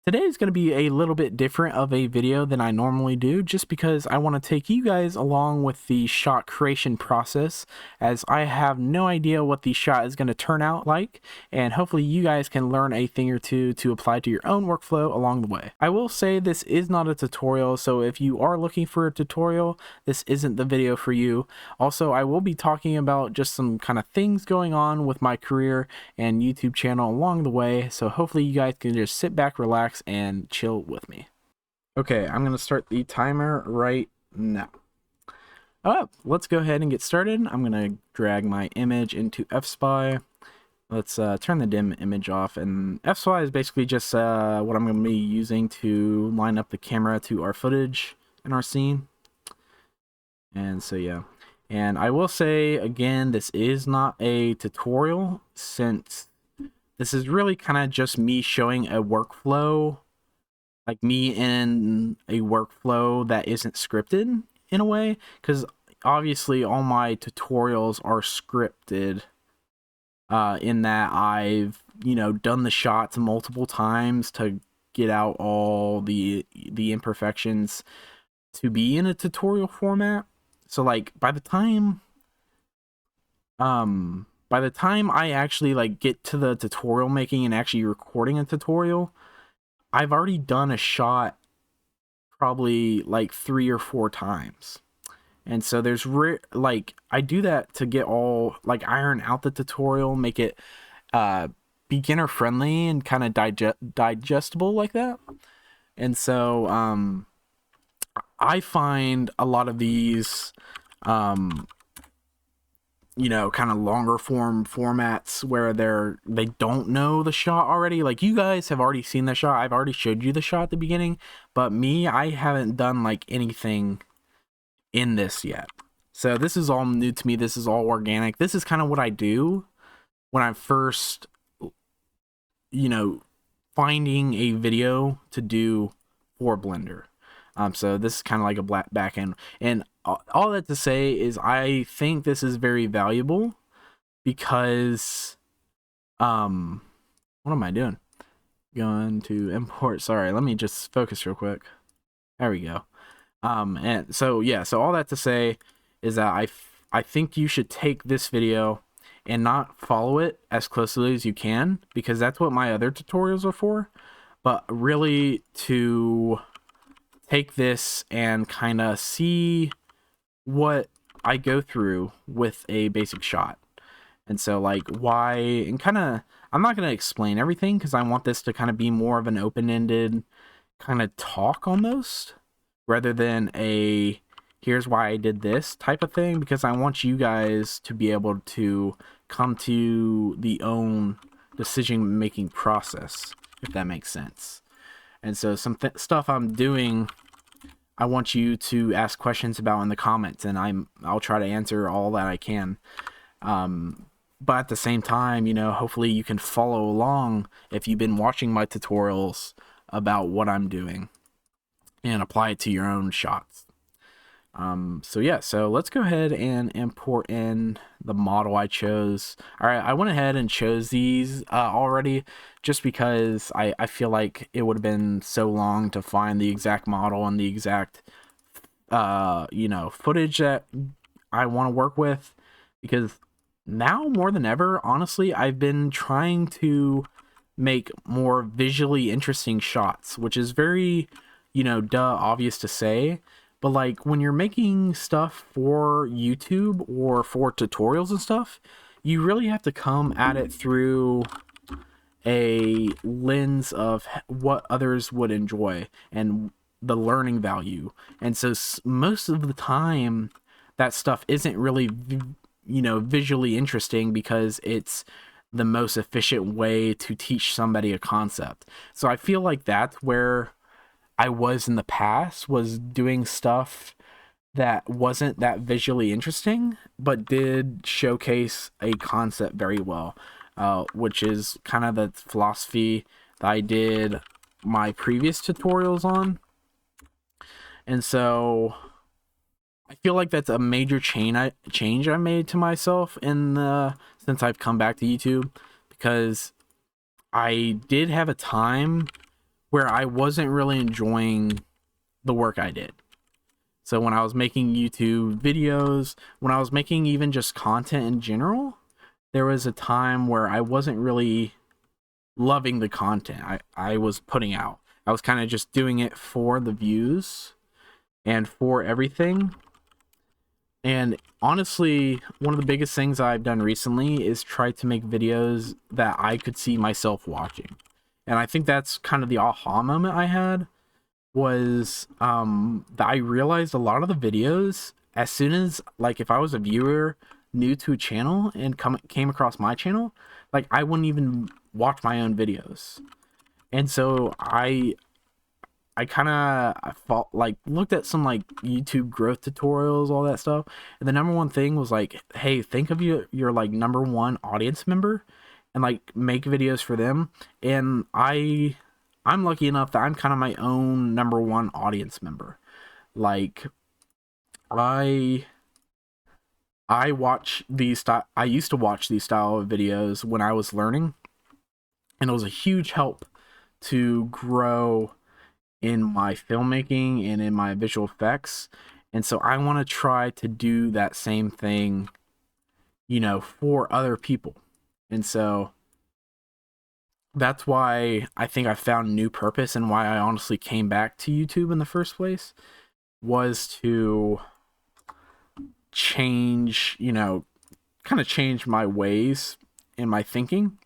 Today is going to be a little bit different of a video than I normally do, just because I want to take you guys along with the shot creation process, as I have no idea what the shot is going to turn out like, and hopefully you guys can learn a thing or two to apply to your own workflow along the way. I will say this is not a tutorial, so if you are looking for a tutorial, this isn't the video for you. Also, I will be talking about just some kind of things going on with my career and YouTube channel along the way, so hopefully you guys can just sit back, relax, and chill with me. Okay, I'm going to start the timer right now. Let's go ahead and get started. I'm going to drag my image into F-Spy. Let's turn the dim image off, and F-Spy is basically just what I'm going to be using to line up the camera to our footage in our scene. And so yeah, and I will say again, this is not a tutorial, since this is really kind of just me showing a workflow, like me in a workflow that isn't scripted in a way, because obviously all my tutorials are scripted, in that I've, done the shots multiple times to get out all the imperfections to be in a tutorial format. So like by the time I actually like get to the tutorial making and actually recording a tutorial, I've already done a shot probably like 3 or 4 times. And so there's like I do that to get all like iron out the tutorial, make it beginner friendly and kind of digestible like that. And so I find a lot of these kind of longer form formats where they don't know the shot already. Like, you guys have already seen the shot. I've already showed you the shot at the beginning, but me, I haven't done like anything in this yet. So this is all new to me. This is all organic. This is kind of what I do when I'm first, finding a video to do for Blender. So this is kind of like a back end. And all that to say is I think this is very valuable because, what am I doing? Going to import. Sorry, let me just focus real quick. There we go. And so, yeah, so all that to say is that I think you should take this video and not follow it as closely as you can, because that's what my other tutorials are for, but really to take this and kind of see what I go through with a basic shot. And so like why, and kind of, I'm not going to explain everything because I want this to kind of be more of an open-ended kind of talk almost, rather than a here's why I did this type of thing, because I want you guys to be able to come to the own decision making process, if that makes sense. And so some stuff I'm doing, I want you to ask questions about in the comments, and I'll try to answer all that I can. But at the same time, hopefully you can follow along if you've been watching my tutorials about what I'm doing and apply it to your own shots. So yeah, so let's go ahead and import in the model I chose. All right, I went ahead and chose these already, just because I feel like it would have been so long to find the exact model and the exact footage that I want to work with, because now more than ever, honestly, I've been trying to make more visually interesting shots, which is very, obvious to say. But like when you're making stuff for YouTube or for tutorials and stuff, you really have to come at it through a lens of what others would enjoy and the learning value. And so most of the time that stuff isn't really, visually interesting, because it's the most efficient way to teach somebody a concept. So I feel like that's where I was in the past, was doing stuff that wasn't that visually interesting, but did showcase a concept very well, which is kind of the philosophy that I did my previous tutorials on. And so I feel like that's a major change I made to myself since I've come back to YouTube, because I did have a time where I wasn't really enjoying the work I did. So when I was making YouTube videos, when I was making even just content in general, there was a time where I wasn't really loving the content I was putting out. I was kind of just doing it for the views and for everything. And honestly, one of the biggest things I've done recently is try to make videos that I could see myself watching. And I think that's kind of the aha moment I had, was that I realized a lot of the videos, as soon as, like, if I was a viewer new to a channel and came across my channel, like, I wouldn't even watch my own videos. And so I kind of like looked at some like YouTube growth tutorials, all that stuff, and the number one thing was like, hey, think of your like number one audience member and like make videos for them. And I'm lucky enough that I'm kind of my own number one audience member. Like, I watch these I used to watch these style of videos when I was learning, and it was a huge help to grow in my filmmaking and in my visual effects. And so I want to try to do that same thing, for other people. And so that's why I think I found new purpose, and why I honestly came back to YouTube in the first place, was to change, kind of change my ways and my thinking.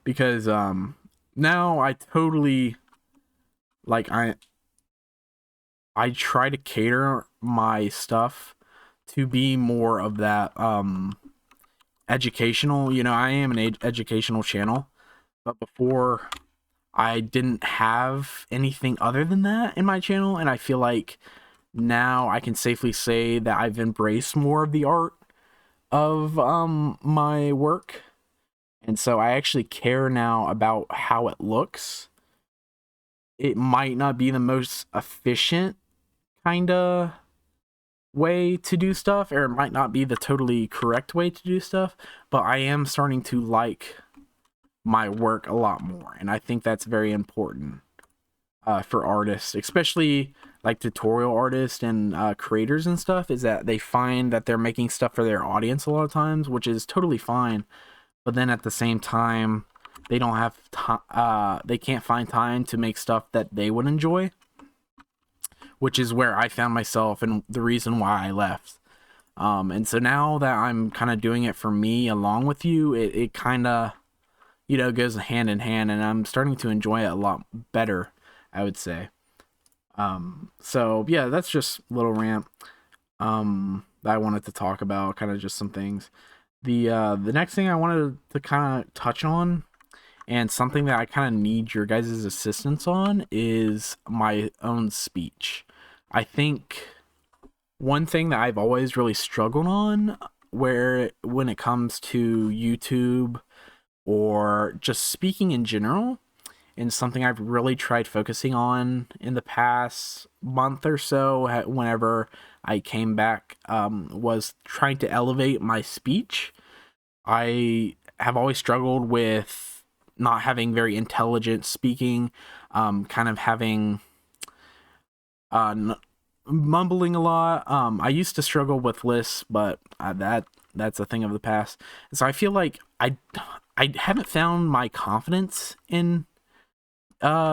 Because now I totally, like, I try to cater my stuff to be more of that educational. I am an educational channel, but before I didn't have anything other than that in my channel, and I feel like now I can safely say that I've embraced more of the art of my work. And so I actually care now about how it looks. It might not be the most efficient kind of way to do stuff, or it might not be the totally correct way to do stuff, but I am starting to like my work a lot more. And I think that's very important for artists, especially like tutorial artists and creators and stuff, is that they find that they're making stuff for their audience a lot of times, which is totally fine. But then at the same time, they don't have they can't find time to make stuff that they would enjoy, which is where I found myself and the reason why I left. And so now that I'm kind of doing it for me along with you, it kind of, goes hand in hand, and I'm starting to enjoy it a lot better, I would say. So yeah, that's just a little rant that I wanted to talk about, kind of just some things. The next thing I wanted to kind of touch on, and something that I kind of need your guys' assistance on, is my own speech. I think one thing that I've always really struggled on, when it comes to YouTube or just speaking in general, and something I've really tried focusing on in the past month or so, whenever I came back, was trying to elevate my speech. I have always struggled with not having very intelligent speaking, kind of having mumbling a lot. I used to struggle with lists, but that's a thing of the past. So I feel like I haven't found my confidence in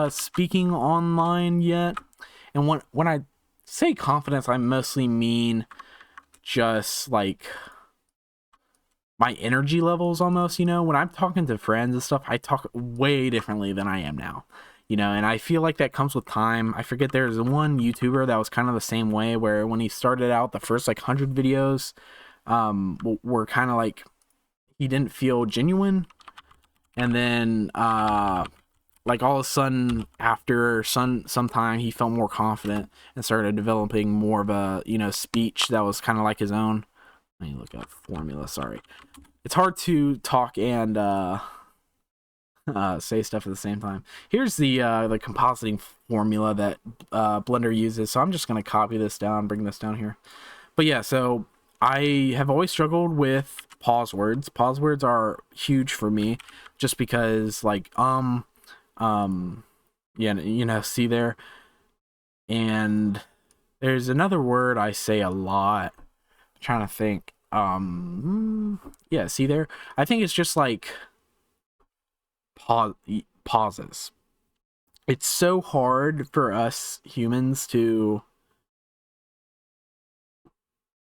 speaking online yet. And when I say confidence, I mostly mean just like my energy levels almost. When I'm talking to friends and stuff, I talk way differently than I am now. And I feel like that comes with time. I forget, there's one YouTuber that was kind of the same way, where when he started out, the first like 100 videos were kind of like, he didn't feel genuine. And then like all of a sudden, after some time, he felt more confident and started developing more of a speech that was kind of like his own. Let me look up formula. Sorry, it's hard to talk and say stuff at the same time. Here's the compositing formula that Blender uses. So I'm just gonna copy this down, bring this down here. But yeah, so I have always struggled with pause words. Pause words are huge for me, just because like Yeah, you know, see there. And there's another word I say a lot. I'm trying to think. Yeah, see there. I think it's just like pauses. It's so hard for us humans to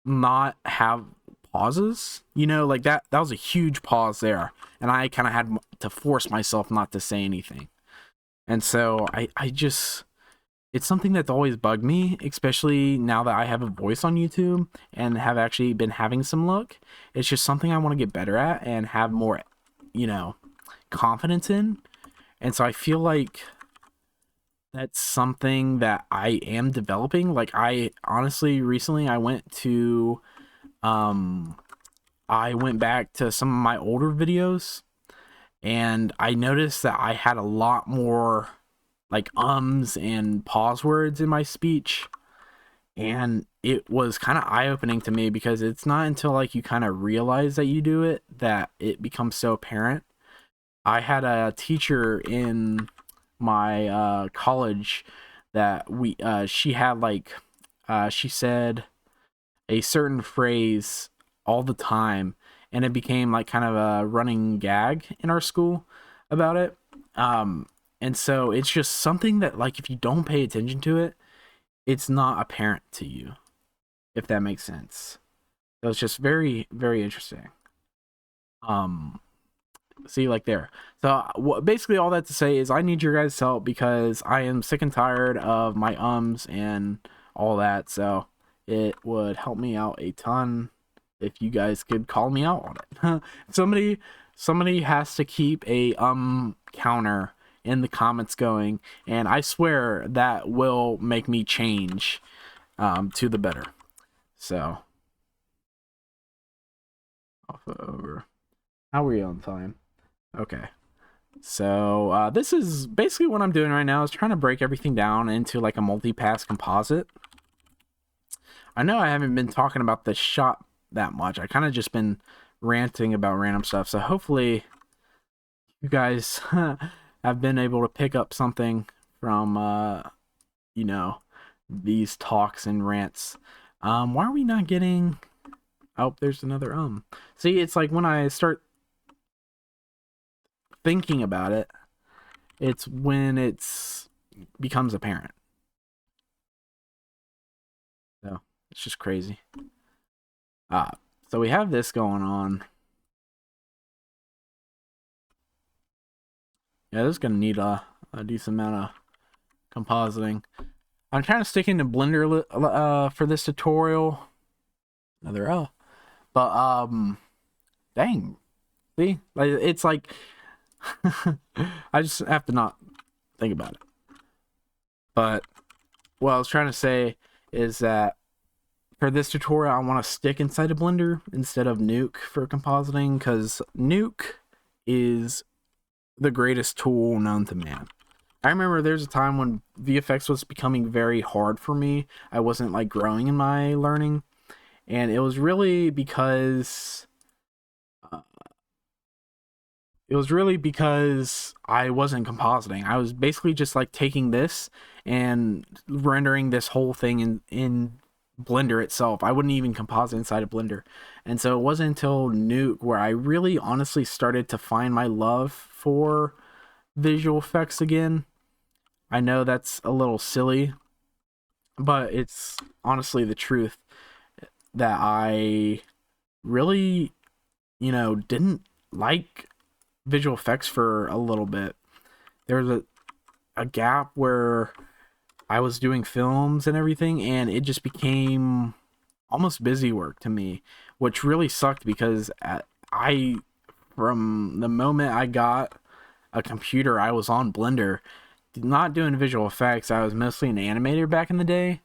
not have pauses. You know, like that was a huge pause there, and I kind of had to force myself not to say anything. And so I just, it's something that's always bugged me, especially now that I have a voice on YouTube and have actually been having some luck. It's just something I want to get better at and have more, you know, confidence in. And so I feel like that's something that I am developing. Like I honestly recently um I went back to some of my older videos and I noticed that I had a lot more like ums and pause words in my speech, and it was kind of eye-opening to me because it's not until like you kind of realize that you do it that it becomes so apparent. I had a teacher in my college that we she had like she said a certain phrase all the time, and it became like kind of a running gag in our school about it. And so it's just something that like if you don't pay attention to it, it's not apparent to you, if that makes sense. So it's just very, very interesting. Um, See, like there. So basically all that to say is I need your guys' help because I am sick and tired of my ums and all that. So it would help me out a ton if you guys could call me out on it. Somebody has to keep a counter in the comments going, and I swear that will make me change to the better. So off over. How are we on time? Okay. So this is basically what I'm doing right now is trying to break everything down into like a multi-pass composite. I know I haven't been talking about the shot that much. I kind of just been ranting about random stuff. So hopefully you guys have been able to pick up something from you know, these talks and rants. Why are we not getting, oh, there's another see, it's like when I start thinking about it, it's when it's becomes apparent. So it's just crazy. So we have this going on. Yeah, this is gonna need a decent amount of compositing. I'm trying to stick into Blender for this tutorial. Another but dang, see, like it's like I just have to not think about it. But what I was trying to say is that for this tutorial, I want to stick inside of Blender instead of Nuke for compositing, because Nuke is the greatest tool known to man. I remember there's a time when VFX was becoming very hard for me. I wasn't like growing in my learning, and it was really because I wasn't compositing. I was basically just like taking this and rendering this whole thing in Blender itself. I wouldn't even composite inside of Blender. And so it wasn't until Nuke where I really honestly started to find my love for visual effects again. I know that's a little silly, but it's honestly the truth that I really, you know, didn't like visual effects for a little bit. There was a gap where I was doing films and everything, and it just became almost busy work to me, which really sucked because I, from the moment I got a computer, I was on Blender, not doing visual effects. I was mostly an animator back in the day,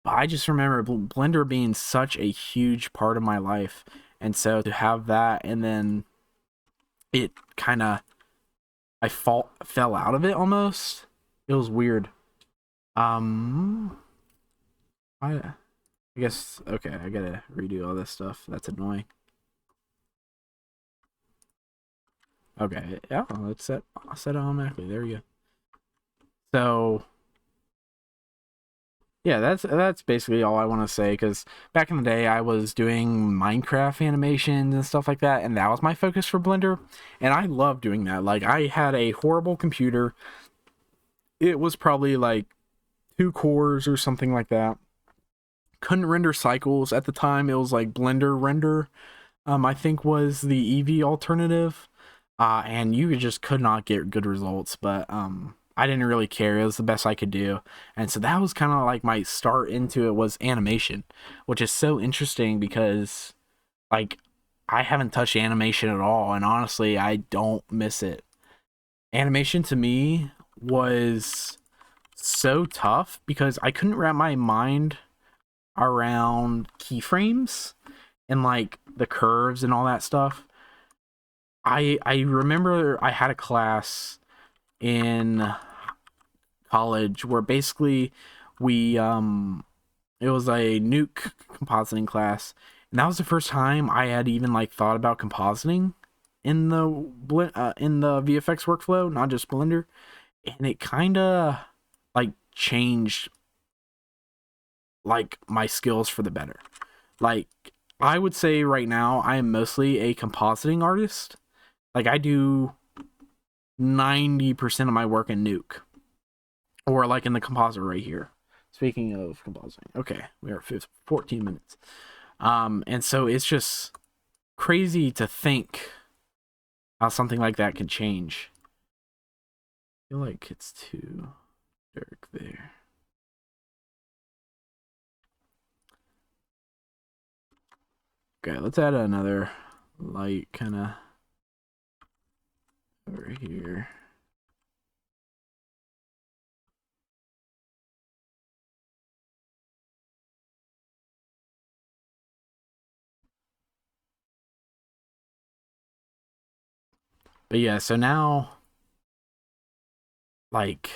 but I just remember Blender being such a huge part of my life, and so to have that and then it kind of fell out of it almost. It was weird. Um, I guess okay. I gotta redo all this stuff. That's annoying. Okay, yeah, let's set it automatically. There we go. So yeah, that's basically all I want to say, because back in the day I was doing Minecraft animations and stuff like that, and that was my focus for Blender, and I love doing that. Like, I had a horrible computer. It was probably like 2 cores or something like that. Couldn't render cycles at the time. It was like Blender Render, I think was the Eevee alternative, and you just could not get good results. But I didn't really care. It was the best I could do, and so that was kind of like my start into it, was animation, which is so interesting because like I haven't touched animation at all, and honestly, I don't miss it. Animation to me was so tough because I couldn't wrap my mind around keyframes and like the curves and all that stuff. I remember I had a class in college where basically we it was a nuke compositing class, and that was the first time I had even like thought about compositing in the VFX workflow, not just Blender, and it kind of like changed like my skills for the better. Like, I would say right now I am mostly a compositing artist. Like, I do 90% of my work in Nuke, or like in the composite right here. Speaking of compositing, okay, we are at 14 minutes. And so it's just crazy to think how something like that can change. I feel like it's too dark there. Okay, let's add another light kind of over here. But yeah, so now, like,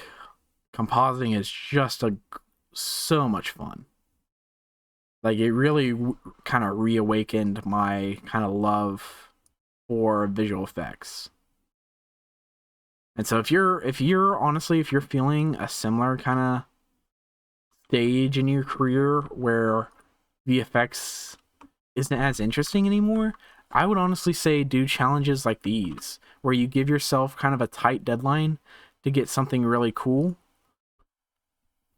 compositing is just so much fun. Like, it really kind of reawakened my kind of love for visual effects. And so if you're honestly, if you're feeling a similar kind of stage in your career where VFX isn't as interesting anymore, I would honestly say do challenges like these, where you give yourself kind of a tight deadline to get something really cool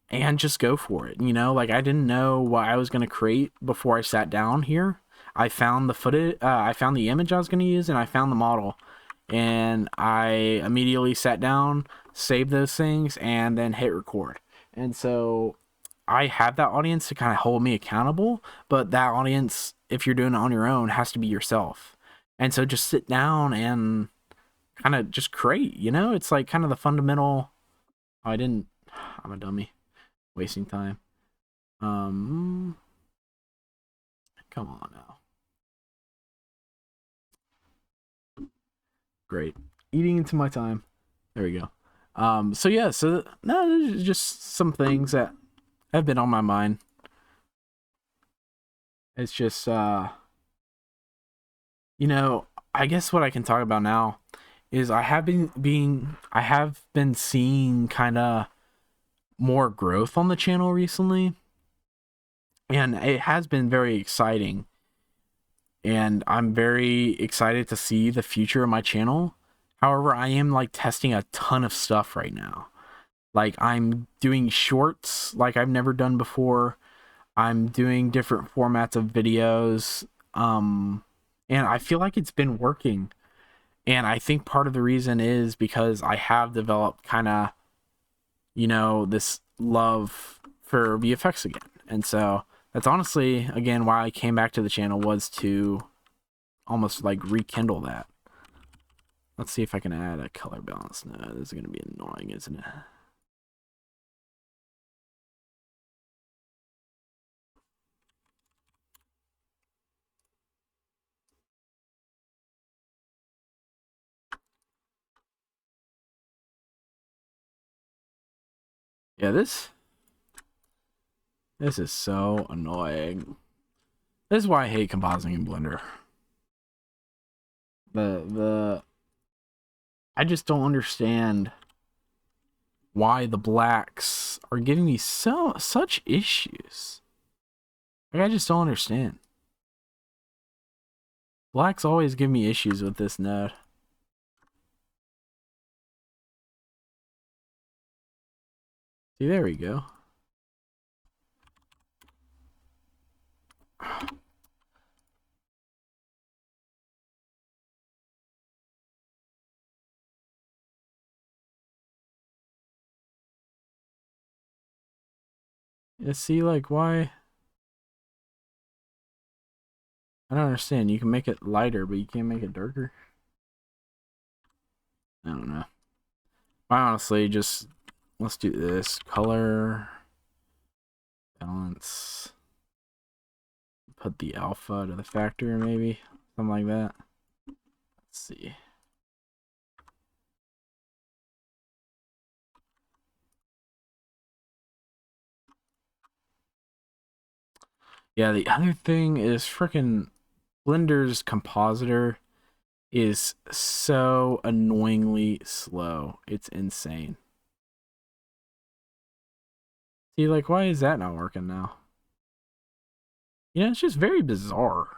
and just go for it. You know, like, I didn't know what I was going to create before I sat down here. I found the footage, I found the image I was going to use, and I found the model. And I immediately sat down, saved those things, and then hit record. And so I have that audience to kind of hold me accountable, but that audience, if you're doing it on your own, has to be yourself. And so just sit down and kind of just create, you know? It's like kind of the fundamental. Oh, I'm a dummy. Wasting time. Come on now. Great. Eating into my time. There we go. So yeah, so no, there's just some things that have been on my mind. It's just you know, I guess what I can talk about now is I have been seeing kind of more growth on the channel recently, and it has been very exciting. And I'm very excited to see the future of my channel. However, I am like testing a ton of stuff right now. Like, I'm doing shorts like I've never done before. I'm doing different formats of videos. And I feel like it's been working. And I think part of the reason is because I have developed kind of, you know, this love for VFX again. And so that's honestly, again, why I came back to the channel, was to almost like rekindle that. Let's see if I can add a color balance. No, this is going to be annoying, isn't it? Yeah, this is so annoying. This is why I hate compositing in Blender. The I just don't understand why the blacks are giving me such issues. Like, I just don't understand. Blacks always give me issues with this node. See, there we go. Yeah, see, like, why? I don't understand. You can make it lighter, but you can't make it darker. I don't know. I honestly just, let's do this. Color, balance. Put the alpha to the factor, maybe. Something like that. Let's see. Yeah, the other thing is freaking Blender's compositor is so annoyingly slow. It's insane. See, like, why is that not working now? You know, it's just very bizarre.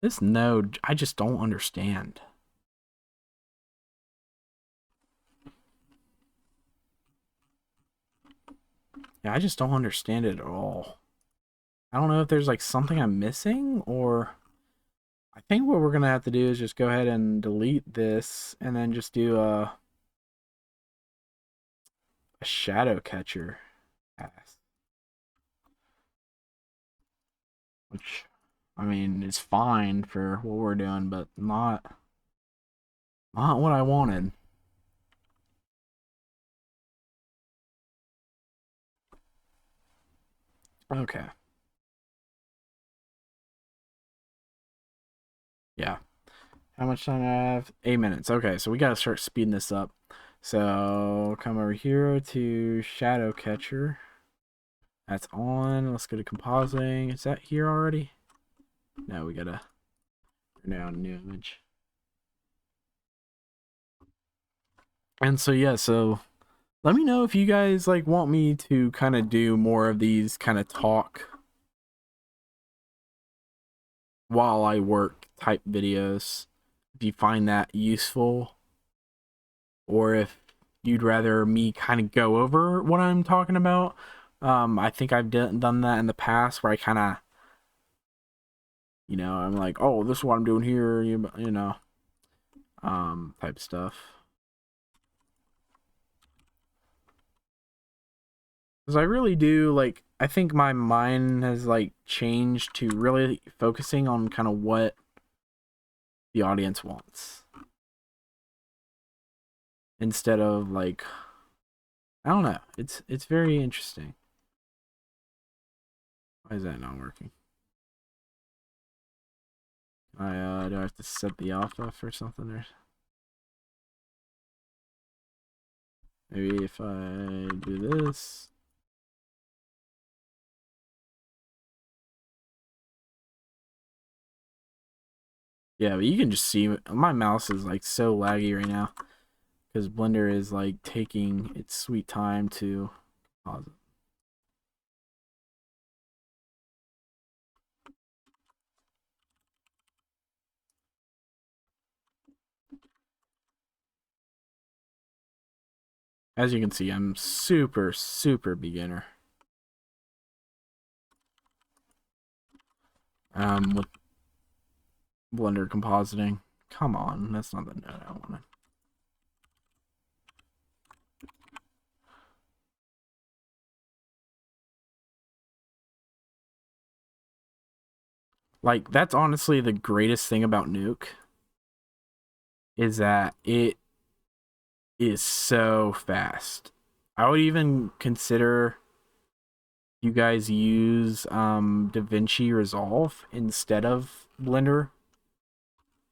This node, I just don't understand. Yeah, I just don't understand it at all. I don't know if there's like something I'm missing, or I think what we're gonna have to do is just go ahead and delete this and then just do a shadow catcher pass. Which, I mean, is fine for what we're doing, but not what I wanted. Okay. Yeah. How much time do I have? 8 minutes. Okay, so we gotta start speeding this up. So come over here to shadow catcher. That's on. Let's go to compositing. Is that here already? No, we gotta turn down new image. And so yeah, so let me know if you guys like want me to kind of do more of these kind of talk while I work type videos. If you find that useful, or if you'd rather me kind of go over what I'm talking about. I think I've done that in the past where I kind of, you know, I'm like, oh, this is what I'm doing here, you know, type stuff. Because I really do, like, I think my mind has, like, changed to really focusing on kind of what the audience wants. Instead of, like, I don't know. It's very interesting. Why is that not working? Do I have to set the alpha for something or maybe if I do this. Yeah, but you can just see my mouse is like so laggy right now because Blender is like taking its sweet time to pause it. As you can see, I'm super beginner. With Blender compositing. Come on, that's not the note I wanted. Like, that's honestly the greatest thing about Nuke is that it is so fast. I would even consider you guys use DaVinci Resolve instead of Blender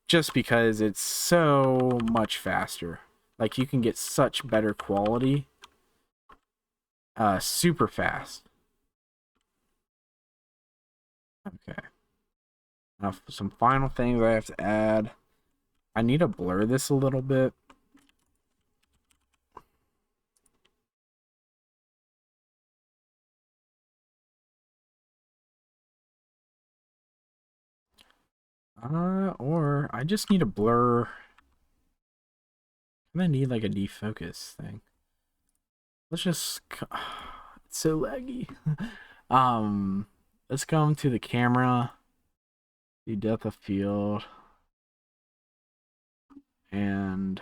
just because it's so much faster. Like, you can get such better quality super fast. Okay. Now, some final things I have to add. I need to blur this a little bit. Or I just need a blur. I need like a defocus thing. Let's just, it's so laggy. um, let's come to the camera, do depth of field, and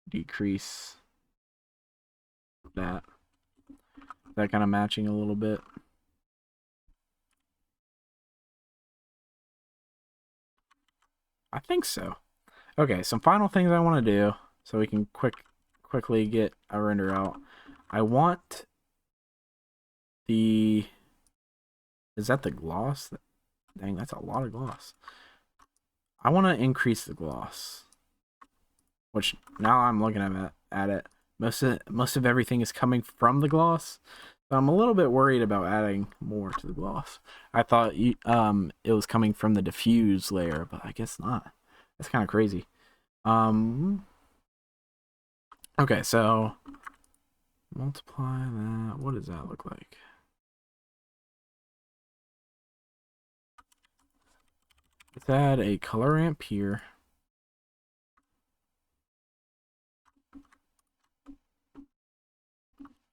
decrease that. That kind of matching a little bit. I think so. Okay, some final things I want to do so we can quickly get a render out. I want the, is that the gloss? Dang, that's a lot of gloss. I want to increase the gloss, which now I'm looking at it. Most of everything is coming from the gloss, but I'm a little bit worried about adding more to the gloss. I thought it was coming from the diffuse layer, but I guess not. That's kind of crazy. Okay, so multiply that. What does that look like? Let's add a color ramp here.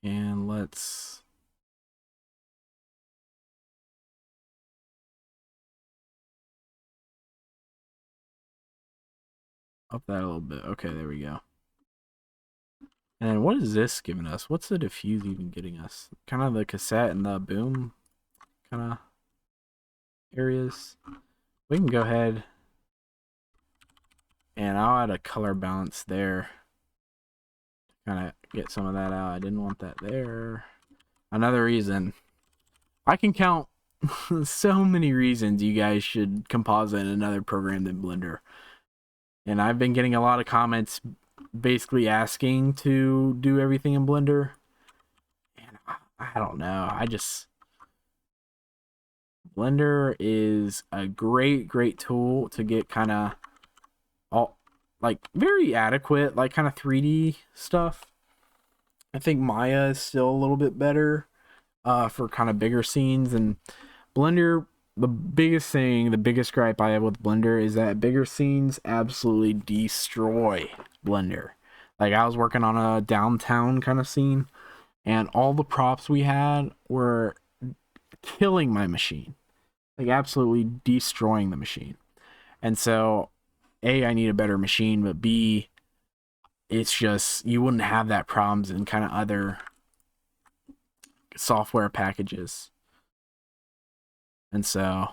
And let's up that a little bit. Okay, there we go. And what is this giving us? What's the diffuse even getting us? Kind of the cassette and the boom kind of areas. We can go ahead and I'll add a color balance there. Kind of get some of that out. I didn't want that there. Another reason. I can count so many reasons you guys should composite in another program than Blender. And I've been getting a lot of comments basically asking to do everything in Blender. And I don't know. Blender is a great tool to get kind of all like very adequate, like kind of 3D stuff. I think Maya is still a little bit better for kind of bigger scenes, and Blender, the biggest gripe I have with Blender is that bigger scenes absolutely destroy Blender. Like I was working on a downtown kind of scene and all the props we had were killing my machine. Like absolutely destroying the machine. And so A, I need a better machine, but B, it's just you wouldn't have that problems in kind of other software packages. And so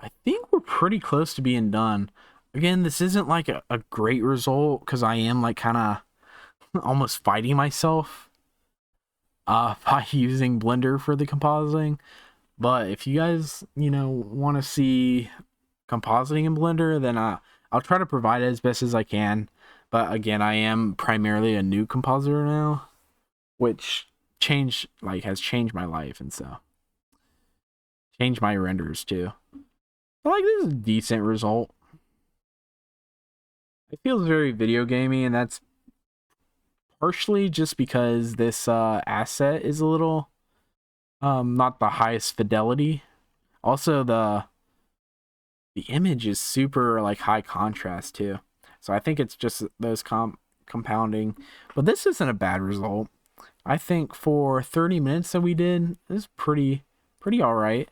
I think we're pretty close to being done. Again, this isn't like a great result because I am like kind of almost fighting myself by using Blender for the compositing. But if you guys, want to see compositing in Blender, then I'll try to provide it as best as I can. But again, I am primarily a new compositor now, which has changed my life, and so changed my renders too. But like this is a decent result. It feels very video gamey, and that's partially just because this asset is a little not the highest fidelity. Also the image is super like high contrast too. So I think it's just those compounding. But this isn't a bad result. I think for 30 minutes that we did, it's pretty all right.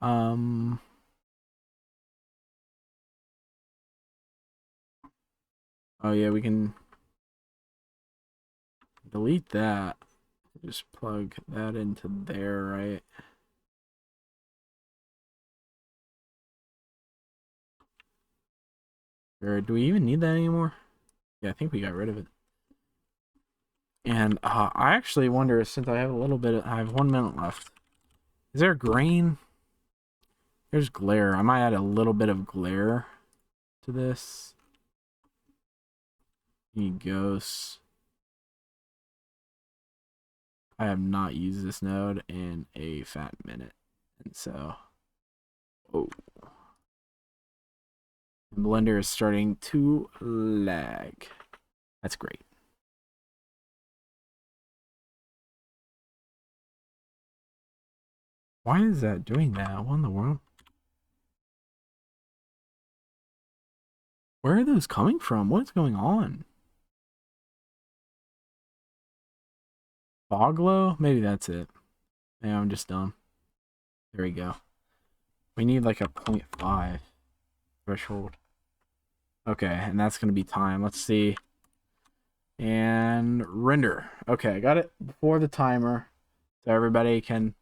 Oh yeah, we can delete that. Just plug that into there, right? Or do we even need that anymore? Yeah, I think we got rid of it. And I actually wonder, since I have I have 1 minute left. Is there grain? There's glare. I might add a little bit of glare to this. Ghosts. I have not used this node in a fat minute. And so, oh. Blender is starting to lag. That's great. Why is that doing that? What in the world? Where are those coming from? What's going on? Fog glow? Maybe that's it. Yeah, I'm just dumb. There we go. We need like a 0.5 threshold. Okay, and that's going to be time. Let's see. And render. Okay, I got it before the timer. So everybody can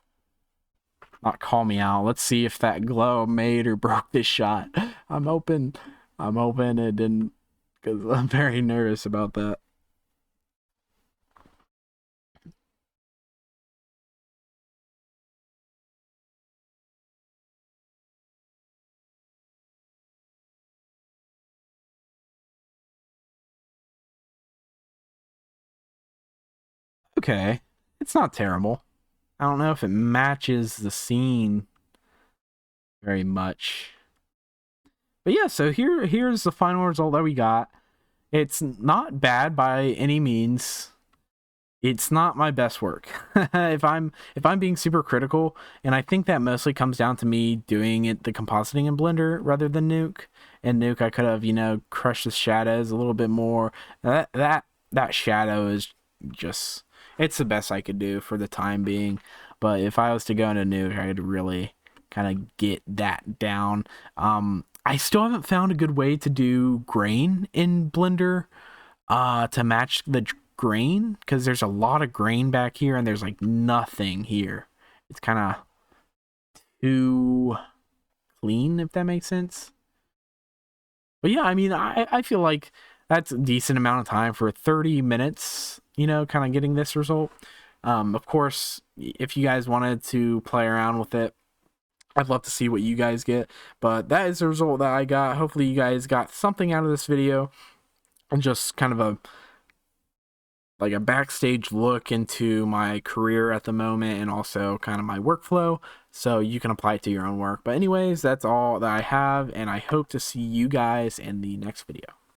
not call me out. Let's see if that glow made or broke this shot. I'm hoping it didn't, because I'm very nervous about that. Okay, it's not terrible. I don't know if it matches the scene very much. But yeah, so here's the final result that we got. It's not bad by any means. It's not my best work. if I'm being super critical, and I think that mostly comes down to me doing the compositing in Blender rather than Nuke. And Nuke, I could have, crushed the shadows a little bit more. That shadow is just, it's the best I could do for the time being. But if I was to go into Nuke, I could really kind of get that down. I still haven't found a good way to do grain in Blender to match the grain, because there's a lot of grain back here and there's like nothing here. It's kind of too clean, if that makes sense. But yeah, I mean, I feel like that's a decent amount of time for 30 minutes, kind of getting this result. Of course, if you guys wanted to play around with it, I'd love to see what you guys get. But that is the result that I got. Hopefully you guys got something out of this video, and just kind of a backstage look into my career at the moment, and also kind of my workflow, so you can apply it to your own work. But anyways, that's all that I have, and I hope to see you guys in the next video.